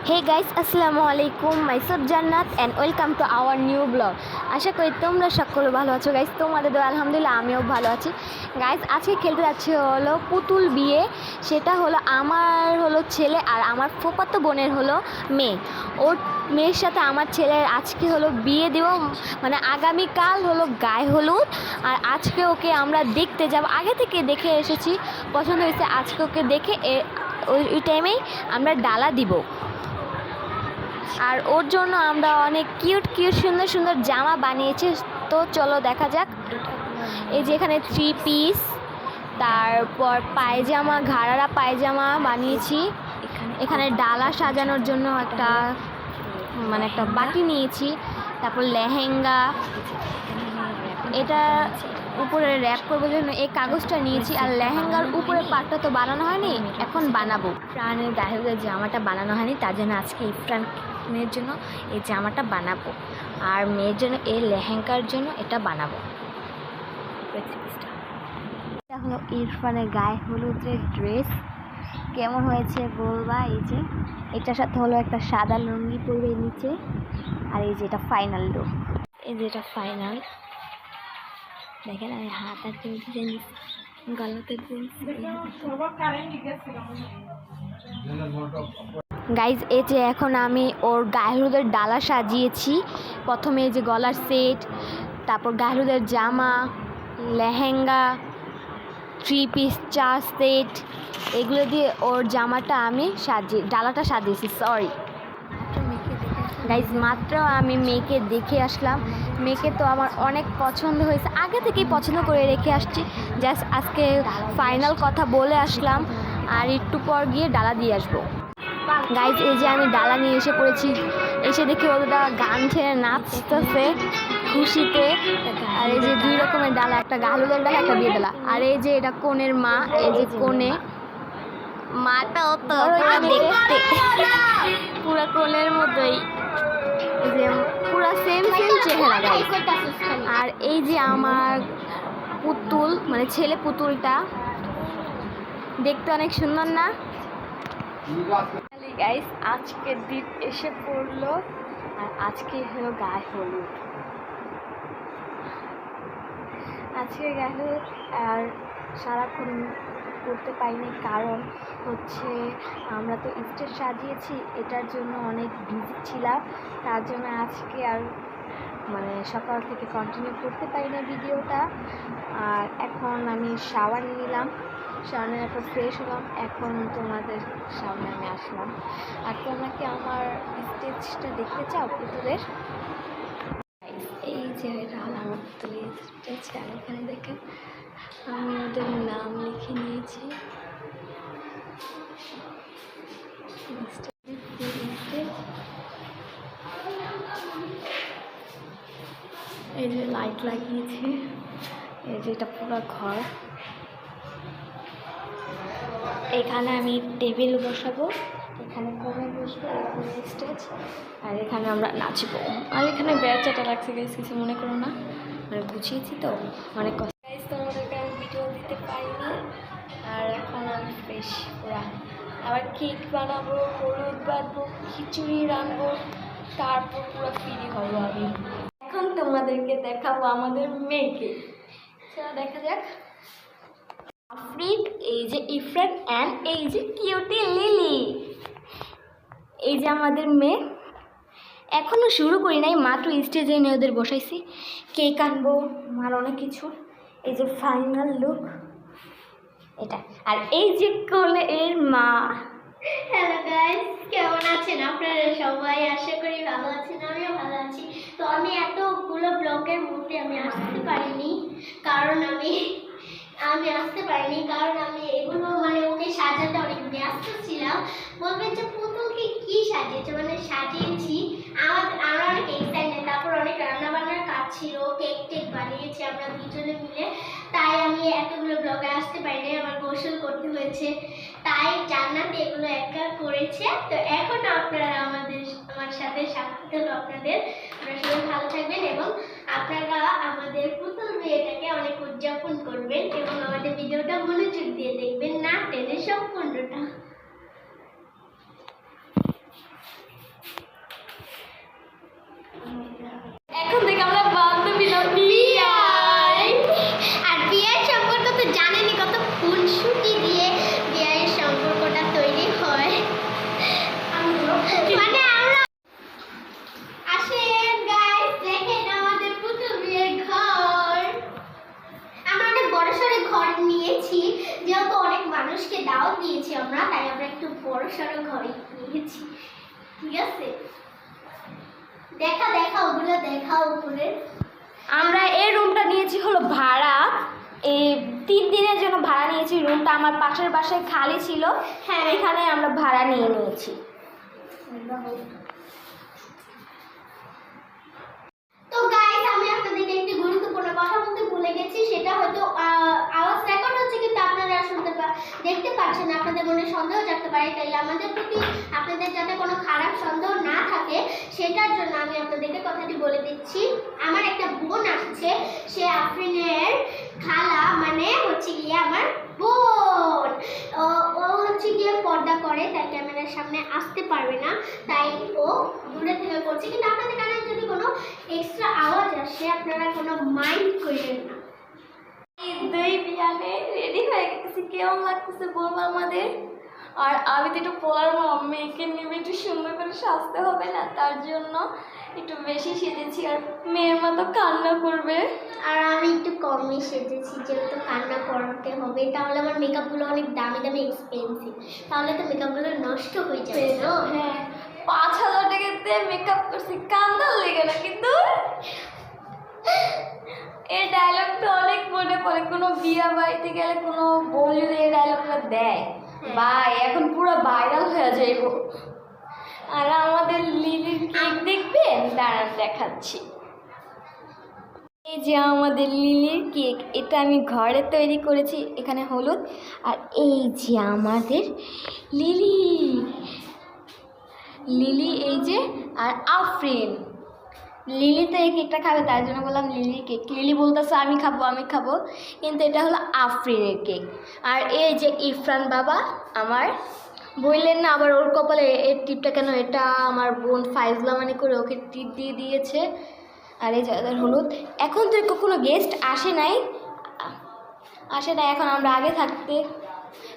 Hey guys, আসসালামু আলাইকুম। Myself Jannat and welcome to our new blog. আশা করি তোমরা সকলে ভালো আছো গাইস। তোমাদের দোয়া আলহামদুলিল্লাহ আমিও ভালো আছি গাইস। আজকে খেলতে যাচ্ছে হলো পুতুল বিয়ে। সেটা হলো আমার ছেলে আর আমার ফুফাতো বোনের হলো মেয়ে। ওর মেয়ের সাথে আমার ছেলের আজকে হলো বিয়ে দেব, মানে আগামীকাল হলো গায়ে হলুদ। আর আজকে ওকে আমরা দেখতে যাব, আগে থেকে দেখে এসেছি, পছন্দ হয়েছে। আজকে ওকে দেখে ওই টাইমেই আমরা ডালা দিব। আর ওর জন্য আমরা অনেক কিউট সুন্দর সুন্দর জামা বানিয়েছি। তো চলো দেখা যাক। এই যে এখানে 3 পিস, তারপর পায়জামা, ঘাড়ারা পায়জামা বানিয়েছি। এখানে ডালা সাজানোর জন্য একটা বাটি নিয়েছি। তারপর লেহেঙ্গা, এটা উপরে র্যাপ করবার জন্য এই কাগজটা নিয়েছি। আর লেহেঙ্গার উপরে পাটটা তো বানানো হয়নি, এখন বানাবো। প্রাণের গায়ের জামাটা বানানো হয়নি, তার জন্য আজকে ইরফানের জন্য এই জামাটা বানাবো, আর মেয়ের জন্য এই লেহেঙ্গার জন্য এটা বানাবো। এটা হলো ইরফানের গায়ে হলুদের ড্রেস, কেমন হয়েছে বলবা। এই যে এটার সাথে হলো একটা সাদা লুঙ্গি পরে নিচে, আর এই যে এটা ফাইনাল লুক। এই যে এটা ফাইনাল, দেখেন আমি হাত আর গলাতে গাইজ। এই যে এখন আমি ওর গায়ে হলুদের ডালা সাজিয়েছি। প্রথমে এই যে গলার সেট, তারপর গায়ে হলুদের জামা, লেহেঙ্গা, 3 পিস 4 সেট, এগুলো দিয়ে ওর জামাটা আমি ডালাটা সাজিয়েছি। সরি গাইজ, মাত্র আমি মেয়েকে দেখে আসলাম। মেয়েকে তো আমার অনেক পছন্দ হয়েছে, আগে থেকেই পছন্দ করে রেখে আসছি। জাস্ট আজকে ফাইনাল কথা বলে আসলাম, আর একটু পর গিয়ে ডালা দিয়ে আসবো গাইজ। এই যে আমি ডালা নিয়ে এসে পড়েছি, এসে দেখি ওটা গান ছেড়ে নাচতেছে খুশিতে। আর এই যে 2 রকমের ডালা, একটা গালুদের ডালা, একটা বিয়ে ডালা। আর এই যে এটা কনের মা, এই যে কনে মাটাও তো দেখতে পুরো কোলের মতোই, যে পুরো সেম চেহারা গাইজ। আর এই যে আমার পুতুল, মানে ছেলে পুতুলটা দেখতে অনেক সুন্দর না গাইস? আজকের দিন এসে পড়লো, আর আজকে হলো গায়ে হলুদ। আজকে গায়ে হলুদ, আর সারাক্ষণ করতে পারিনি, কারণ হচ্ছে আমরা তো স্টেজ সাজিয়েছি, এটার জন্য অনেক বিজি ছিলাম। তার জন্য আজকে আর সকাল থেকে কন্টিনিউ করতে পারি না ভিডিওটা। আর এখন আমি শাওয়ার নিলাম, শাওয়ার নিয়ে একটু ফ্রেশ হলাম, এখন তোমাদের সামনে আমি আসলাম। আর তোমরা কি আমার স্টেজটা দেখতে চাও পুতুলের? এই যে এটা আমার পুতুলের স্টেজ, আর এখানে দেখেন আমি ওদের নাম লিখে নিয়েছি। এই যে লাইট লাগিয়েছি, এই যে এটা পুরো ঘর। এখানে আমি টেবিল বসাবো, এখানে কমে বসবো, এখানে স্টেজ, আর এখানে আমরা নাচবো। আর এখানে বেড়াচাটা লাগছে গাইস, কিছু মনে করো না, গুছিয়েছি তো অনেক কষ্ট। গাইস তোমাদেরকে আমি ভিডিও দিতে পারিনি, আর এখন আমি ফ্রেশ পুরা। আবার কেক বানাবো, হলুদ বাঁধবো, খিচুড়ি রানবো, তারপর পুরো ফ্রি হবো আমি। এখন তোমাদেরকে দেখাবো আমাদের মেয়েকে, দেখা যাক। আফরিন, এই যে ইফরান, অ্যান্ড এই যে কিউটি লিলি, এই যে আমাদের মেয়ে। এখনও শুরু করি নাই, মাত্র স্টেজে এনে ওদের বসাইছি। কেক আনবো, আর অনেক কিছু। এই যে ফাইনাল লুক এটা। আর এই যে কোলে এর মা। হ্যালো গাইস, কেমন আছেন আপনারা সবাই? আশা করি ভালো আছেন, আমিও ভালো আছি। তো আমি এতগুলো ব্লগের মধ্যে আমি আসতে পারিনি, কারণ আমি এগুলো ওকে সাজাতে অনেক ব্যস্ত ছিলাম। বলবেন যে পুতুলকে কি সাজিয়েছে, সাজিয়েছি আমরা অনেক এক্সাইটেড। তারপর অনেক রান্না বান্নার কাজ ছিল, কেক বানিয়েছি আমরা দুজনে মিলে, তাই আমি এতগুলো ব্লগে আসতে পারিনি। আমার গোসল করতে হয়েছে, তাই জান্নাতে এগুলো একা করেছে। তো এখন আপনারা আমার সাথে সাক্ষাৎ হলো আপনাদের। আপনারা সবাই ভালো থাকবেন, এবং আপনারা আমাদের পুতুল বিয়েটাকে অনেক উদযাপন করবেন, এবং আমাদের ভিডিওটা মনোযোগ দিয়ে দেখবেন, না টেনে সম্পূর্ণটা। ঠিক আছে, দেখা দেখা ওগুলো দেখা উপরে। আমরা এই রুমটা নিয়েছি হলো ভাড়া, এই 3 দিনের জন্য ভাড়া নিয়েছি। রুমটা আমার পাশের বাসায় খালি ছিল, হ্যাঁ। এখানে আমরা ভাড়া নিয়ে নিয়েছি। তো গাইস, আমি আপনাদেরকে একটি গুরুত্বপূর্ণ কথা বলতে ভুলে গেছি। সেটা হয়তো আওয়াজ রেকর্ড হচ্ছে কিন্তু আপনারা দেখতে পাচ্ছেন, আপনাদের মনে সন্দেহ জাগতে পারে। তাই আমাদের প্রতি আপনাদের যাতে কোনো খারাপ সন্দেহ না থাকে সেটার জন্য আমি আপনাদেরকে কথাটি বলে দিচ্ছি। আমার একটা বোন আসছে, সে আফরিনের খালা, মানে হচ্ছে গিয়ে আমার বোন। ও হচ্ছে গিয়ে পর্দা করে, তাই ক্যামেরার সামনে আসতে পারবে না, তাই ও দূরে থেকে করছে। কিন্তু আপনাদের কানে যদি কোনো এক্সট্রা আওয়াজ আসে আপনারা কোনো মাইন্ড করবেন না। দুই বিয়ানে রেডি হয়ে গেছি, কেমন লাগতেছে বলবো আমাদের। আর আমি তো একটু পোলার মা, মেয়েকে নিয়ে একটু সুন্দর করে সাজতে হবে না, তার জন্য একটু বেশি সেজেছি। আর মেয়ের মতো কান্না করবে, আর আমি একটু কমই সেজেছি, যেহেতু কান্না করতে হবে। তাহলে আমার মেকআপগুলো অনেক দামি দামি এক্সপেন্সিভ, তাহলে তো মেকআপগুলো নষ্ট হয়ে যাবে না। হ্যাঁ, 5,000 টাকা দিয়ে মেকআপ করছি, কান্দার লেগে না কিন্তু। এই ডায়লগটা অনেক মনে পড়ে, কোনো বিয়ে বাড়িতে গেলে কোনো বউ যদি এই ডায়লগটা দেয়, ভাই এখন পুরো ভাইরাল হয়ে যাইব। আর আমাদের লিলির কেক দেখবেন, দাঁড়ান দেখাচ্ছি। এই যে আমাদের লিলির কেক, এটা আমি ঘরে তৈরি করেছি। এখানে হলুদ, আর এই যে আমাদের লিলি লিলি, এই যে, আর আফরিন। লিলি তো এই কেকটা খাবে, তার জন্য বললাম লিলির কেক। লিলি বলতেছে আমি খাবো আমি খাবো, কিন্তু এটা হলো আফরিনের কেক। আর এই যে ইরফান বাবা আমার, বললেন না আবার ওর কপালে এর টিপটা কেন, এটা আমার বোন ফাইজলামানি করে ওকে টিপ দিয়ে দিয়েছে। আর এই যাদের হলুদ, এখন তো কোনো গেস্ট আসে না, এখন আমরা আগে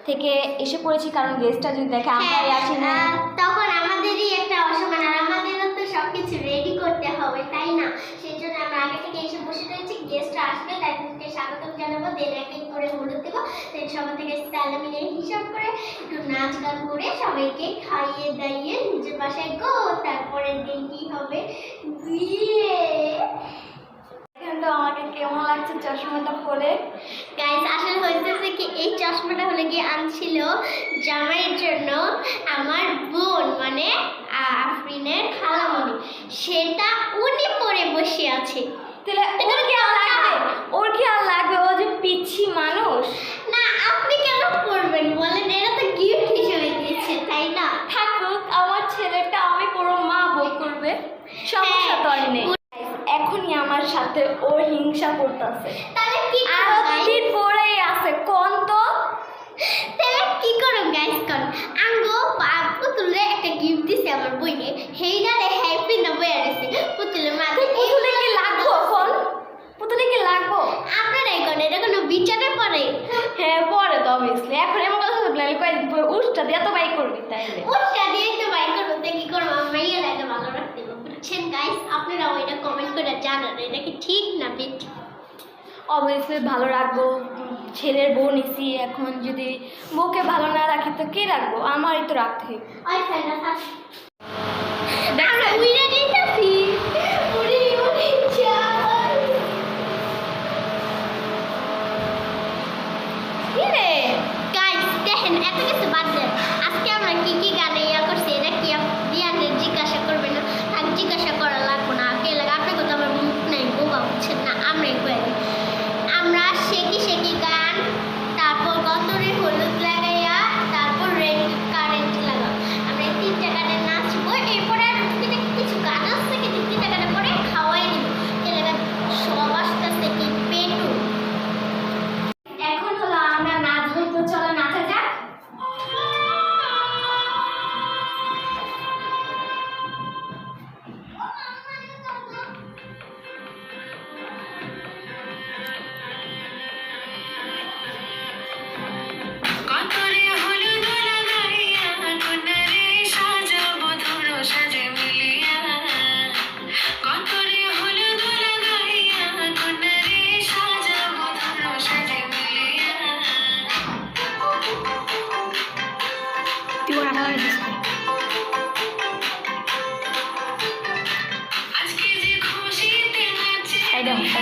থেকে এসে পড়েছি, কারণ গেস্টটা যদি দেখে আমরাই আসি না। তখন আমাদেরই একটা অসম্মান, আর আমাদেরও তো সবকিছু রেডি করতে হবে, তাই না? সেই জন্য আমরা আগে থেকে এসে বসে রয়েছি। গেস্টরা আসবে, তাদেরকে স্বাগতম জানাবো, দেন এক এক করে হলুদ দেবো, দেন সবার থেকে স্যালামি নিয়ে হিসাব করে একটু নাচ গান করে সবাইকে খাইয়ে দাইয়ে নিজের বাসায় গো। তারপরে দিন কি হবে, বিয়ে। কিন্তু আমাকে কেমন লাগছে চশমাটা পরে। গাইস, আসলে হইতেছে কি, এই চশমাটা হলে গিয়ে আনছিল জামাইয়ের জন্য আমার বোন, মানে আফরিনের খালামণি। সেটা উনি পরে বসে আছে। ওর কি আর লাগবে, ও যে পিচ্ছি মানুষ। না, আপনি কেন পরবেন বলেন? এটা তো গিফট হিসেবে দিয়েছে, তাই না? থাকুক, আমার ছেলেটা আমি পুরো মা বই করবে, সমস্যা তো আর নেই। এখনই আমার সাথে ওর হিংসা করতেছে, তাহলে কি আর দিন পরেই আছে কোন তো। তাহলে কি করো গাইস, কোন আঙ্গো পুতুলে একটা গিফট দিছে আমার বইয়ে, হেইডারে হ্যাপি না বই আরেছে পুতুলের মাঝে। পুতুলে কি লাগবো এখন? পুতুলে কি লাগবো? আপনারাই কোন, এটা কোনো বিচারে পড়ে? হ্যাঁ পরে তো অবভিয়াসলি। এখন এমন কথা বললে উষ্টা দিয়ে তো বাই করবি, তাইলে ওটা দিয়ে তো বাই করবো, তো কি করবো? মাইয়া লাগে ভালো রাখতে হবে, বুঝছেন গাইস? আপনারাও এটা কমেন্ট করে জানান, এটা কি ঠিক না বেঠিক। অবভিয়াসলি ভালো রাখবো, ছেলের বউ নিছি, এখন যদি বউকে ভালো না রাখি তো কে রাখবো? আমারই তো রাখতে হবে। ওই ফেলা থাক, আমরা উইরা দিতেছি। উড়ি উড়ি চাই। কি রে গাইস, দেখেন, এত কিছু বাদ দেন। আজকে আমরা কি কি গানে করছি এটা কি দিয়ানের জিজ্ঞাসা করবেন না? থাক, জিজ্ঞাসা করা লাগবো না। আগে লাগে আপনাকে তো আমার মুখ নেই, বোবা বুঝছেন না? আমরাই করে দিই। আমরা শেকি শেকি গান, তারপর গতরে হলুদ লাগাইয়া, তারপর রেড কারেন্ট লাগাও, আমরা এই 3টা গানের নাচ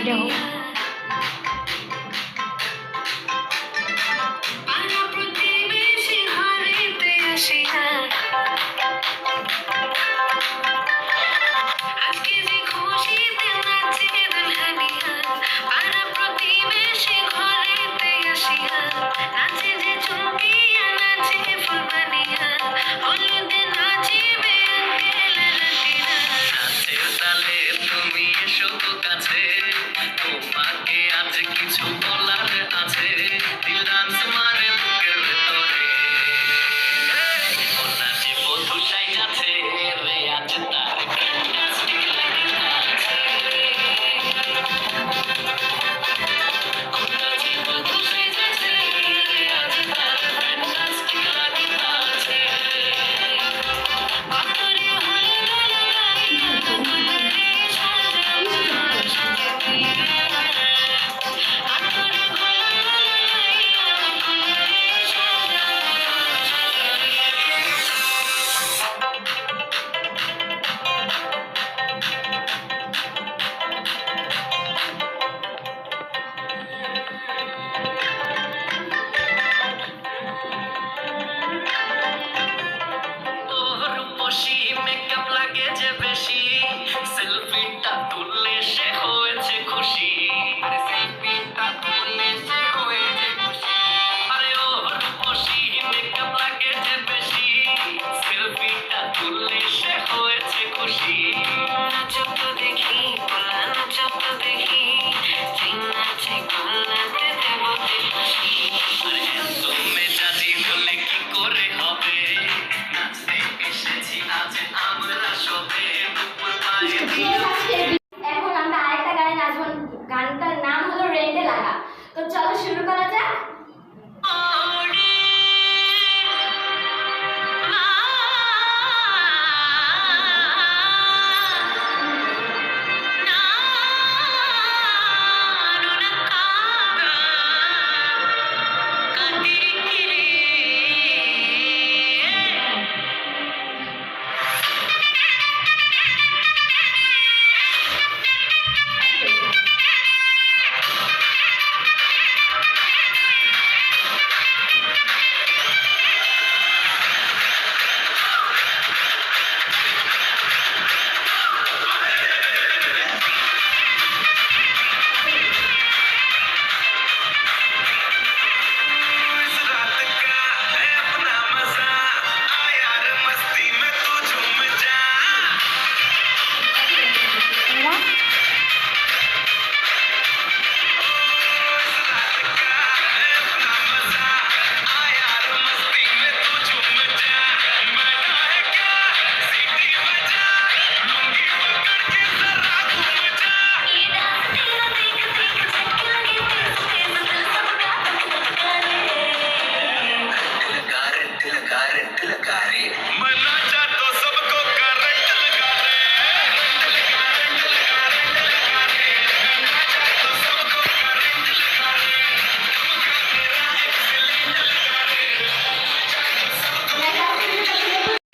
সাইডে হোক। তোমাকে আজ কিছু বলার আছে, দিল ডান্স মারে বুকের ভেতরে, ও নাচে বধু সাইজাছে রে আজ তার ফ্যান্টাস্টিক লাগছে, ও নাচে বধু সাইজাছে রে আজ তার ফ্যান্টাস্টিক লাগছে, আতরে ভালো লাগাইয়া তোমারে সাজানো সাজানো রূপসী মেকআপ লাগে যে বেশি, সেলফিটা তুললে সে হয়েছে খুশি, আরে সেলফিটা তুললে সে হয়েছে খুশি, আরে ও রূপসী মেকআপ লাগে যে বেশি, সেলফিটা তুললে সে হয়েছে খুশি, নাচো তো দেখি পোলা নাচো তো দেখি, নাচে গোলাতে দেবতে হাসি, আরে এত মেজাজি হলে কি করে হবে, নাচতে এসেছি আজ আমরা সবে, দুপুর পায়ে এখন আমরা আরেকটা গানে নাচবো, গানটার নাম হলো রেন্টে লাগা। তো চলো শুরু করা যাক।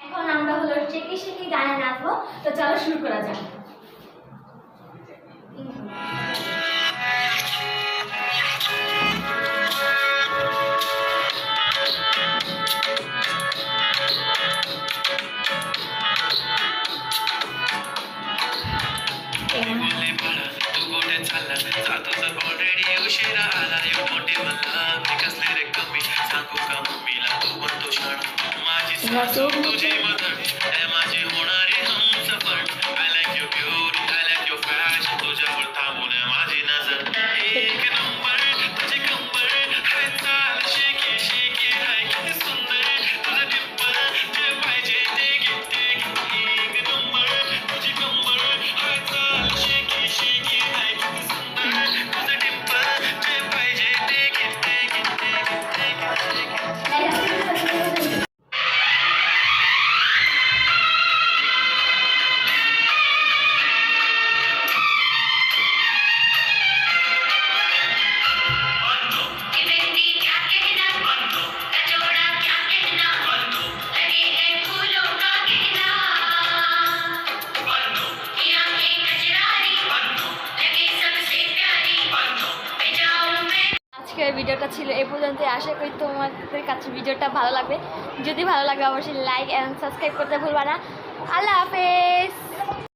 এখন আমরা হলো চেকি শেকি গানে নাচবো। তো চলো শুরু করা যাক। उशिरा आला यो मोठे मला मी कसले रे कमी सांगू का मम्मीला तू बनतो शाळा माझी सासू तुझी मदर ए माझी होणारी Humsafar I like your beauty I like your fashion तुझ्यावर थांबून माझी আজকের ভিডিওটা ছিল এই পর্যন্ত। আশা করি তোমাদের কাছে ভিডিওটা ভালো লাগবে। যদি ভালো লাগে অবশ্যই লাইক অ্যান্ড সাবস্ক্রাইব করতে ভুলবা না। আল্লাহ হাফেজ।